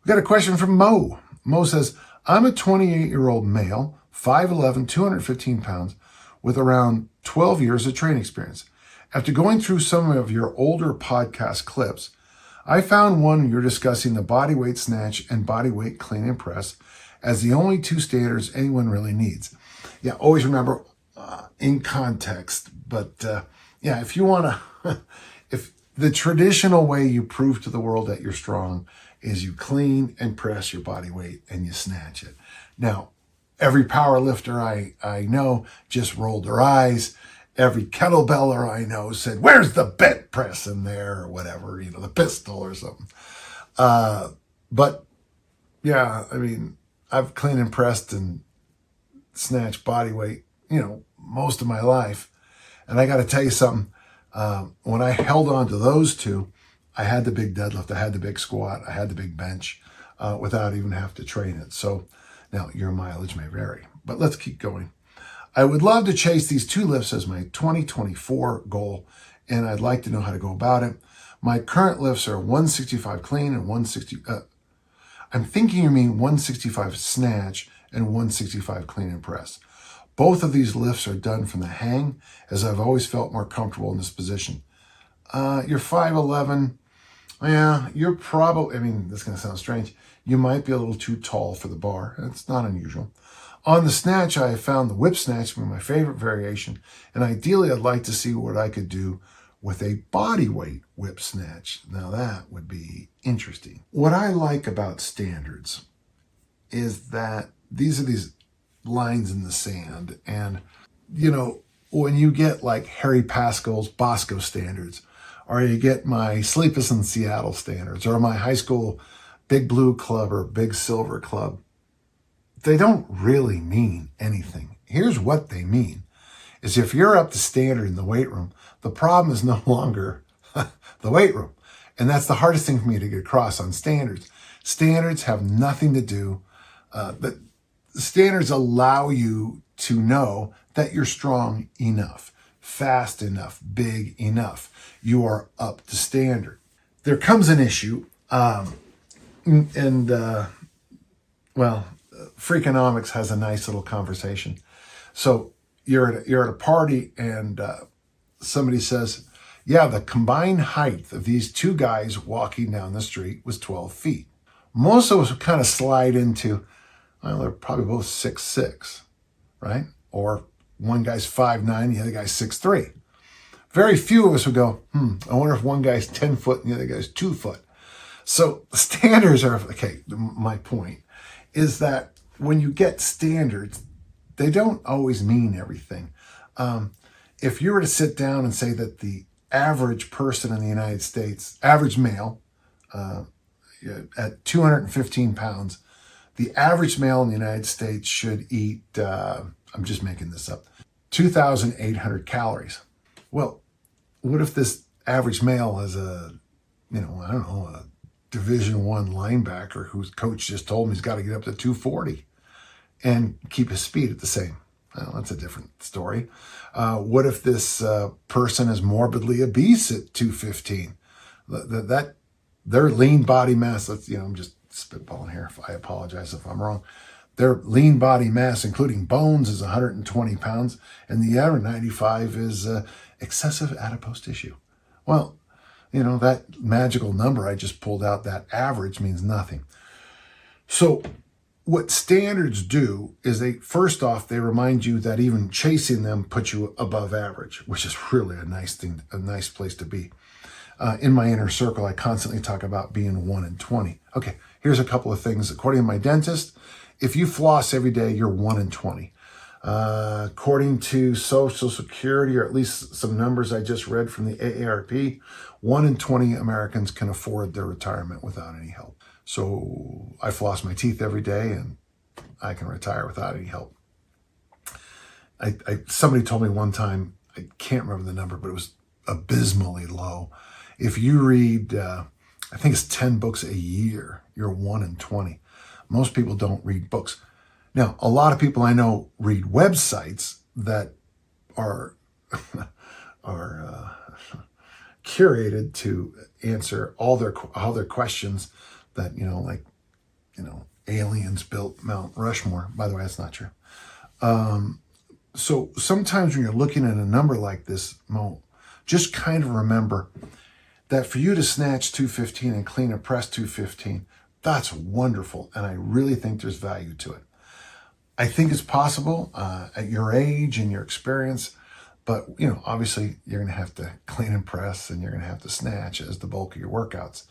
We got a question from Mo. Mo says, I'm a 28-year-old male, 5'11", 215 pounds, with around 12 years of training experience. After going through some of your older podcast clips, I found one where you're discussing the body weight snatch and body weight clean and press as the only two standards anyone really needs. Yeah, always remember in context. But yeah, if you want to, if the traditional way you prove to the world that you're strong is you clean and press your body weight and you snatch it. Now, every power lifter I know just rolled their eyes. Every kettlebeller I know said, where's the bent press in there or whatever, the pistol or something. But yeah, I mean, I've clean and pressed and snatched body weight, most of my life. And I got to tell you something, when I held on to those two, I had the big deadlift, I had the big squat, I had the big bench without even have to train it. So now your mileage may vary, but let's keep going. I would love to chase these two lifts as my 2024 goal, and I'd like to know how to go about it. My current lifts are 165 clean and 160, I'm thinking you mean 165 snatch and 165 clean and press. Both of these lifts are done from the hang, as I've always felt more comfortable in this position. You're 5'11", yeah, you're probably, this is going to sound strange, you might be a little too tall for the bar. It's not unusual. On the snatch, I have found the whip snatch to be my favorite variation, and ideally I'd like to see what I could do with a body weight whip snatch. Now that would be interesting. What I like about standards is that these are these lines in the sand, and when you get like Harry Pascal's Bosco standards, or you get my Sleepless in Seattle standards, or my high school Big Blue Club or Big Silver Club, they don't really mean anything. Here's what they mean, is if you're up to standard in the weight room, the problem is no longer the weight room. And that's the hardest thing for me to get across on standards. Standards have nothing to do, but standards allow you to know that you're strong enough, fast enough, big enough. You are up to standard. There comes an issue, Freakonomics has a nice little conversation. So you're at a party and somebody says, yeah, the combined height of these two guys walking down the street was 12 feet. Most of us would kind of slide into, well, they're probably both 6'6", right? Or one guy's 5'9", the other guy's 6'3". Very few of us would go, I wonder if one guy's 10 foot and the other guy's 2 foot. So the standards are, okay, my point is that when you get standards, they don't always mean everything. If you were to sit down and say that the average person in the United States, average male, at 215 pounds, the average male in the United States should eat, I'm just making this up, 2,800 calories. Well, what if this average male is a Division I linebacker whose coach just told him he's got to get up to 240 and keep his speed at the same? Well, that's a different story. What if this person is morbidly obese at 215? That their lean body mass, I'm just spitballing here. I apologize if I'm wrong. Their lean body mass, including bones, is 120 pounds, and the other 95 is excessive adipose tissue. Well, that magical number I just pulled out, that average means nothing. So what standards do is first off, they remind you that even chasing them puts you above average, which is really a nice thing, a nice place to be. In my inner circle, I constantly talk about being 1 in 20. Okay, here's a couple of things. According to my dentist, if you floss every day, you're 1 in 20. According to Social Security, or at least some numbers I just read from the AARP, 1 in 20 Americans can afford their retirement without any help. So I floss my teeth every day and I can retire without any help. Somebody told me one time, I can't remember the number, but it was abysmally low. If you read, I think it's 10 books a year, you're 1 in 20. Most people don't read books. Now, a lot of people I know read websites that are curated to answer all their questions that, like aliens built Mount Rushmore. By the way, that's not true. So sometimes when you're looking at a number like this, Mo, just kind of remember that for you to snatch 215 and clean and press 215, that's wonderful. And I really think there's value to it. I think it's possible at your age and your experience, but obviously you're going to have to clean and press and you're going to have to snatch as the bulk of your workouts.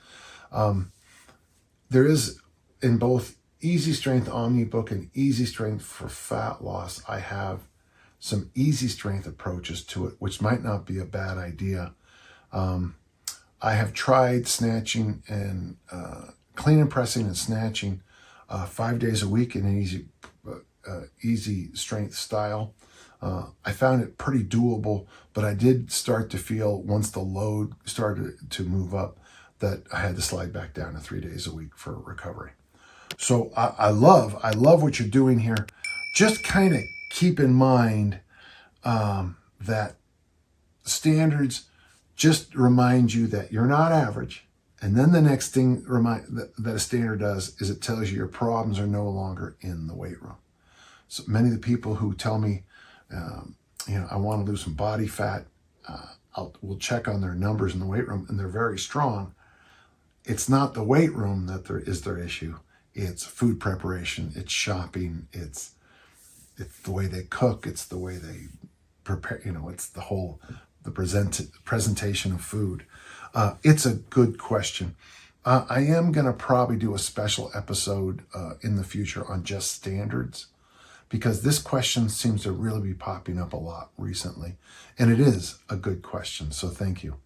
There is, in both Easy Strength Omnibook and Easy Strength for Fat Loss, I have some easy strength approaches to it, which might not be a bad idea. I have tried snatching and clean and pressing and snatching 5 days a week in an easy strength style. I found it pretty doable, but I did start to feel once the load started to move up that I had to slide back down to 3 days a week for recovery. So I love what you're doing here. Just kind of keep in mind that standards just remind you that you're not average. And then the next thing that a standard does is it tells you your problems are no longer in the weight room. So many of the people who tell me, I want to lose some body fat, we'll check on their numbers in the weight room and they're very strong. It's not the weight room that is their issue. It's food preparation, it's shopping, it's the way they cook, it's the way they prepare, it's the presentation of food. It's a good question. I am going to probably do a special episode in the future on just standards, because this question seems to really be popping up a lot recently. And it is a good question, so thank you.